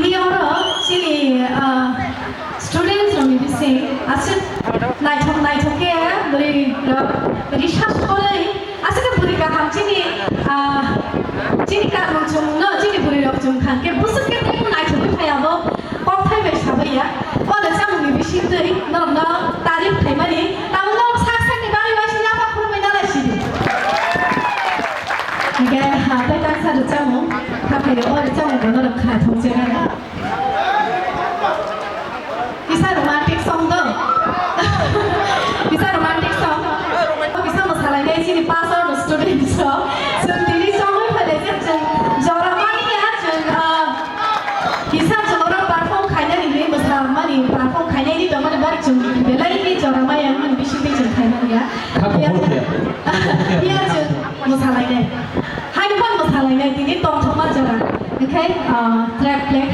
비니어로 시니 students from UBC 아직 나이토게 우리 샤스코레 아직은 우리가 함진이 지니까 뭐좀 지니 우리가 좀 관계 무슨 게 때문에 나이토게 타야도 꼭 타이베 샤베야 어느 장 UBC들이 너너 다리 때문에 나무너 사상이 많이 마시냐 밖으로 나라시니 이게 대단사를 짜고 카페에 어디 짜고 너는 그냥 동생하나 bisa romantic song tuh bisa romantic song bisa masalah ini sini pasal student so sendiri song pada jen joramani ya jen bisa orang perform kayaknya ini masalah mani perform kayaknya ini teman baru jen bela ini joramani yang mana bisa jen kayaknya ya ya jen masalah ini hai depan masalah ini ini tong thoma jora okay track play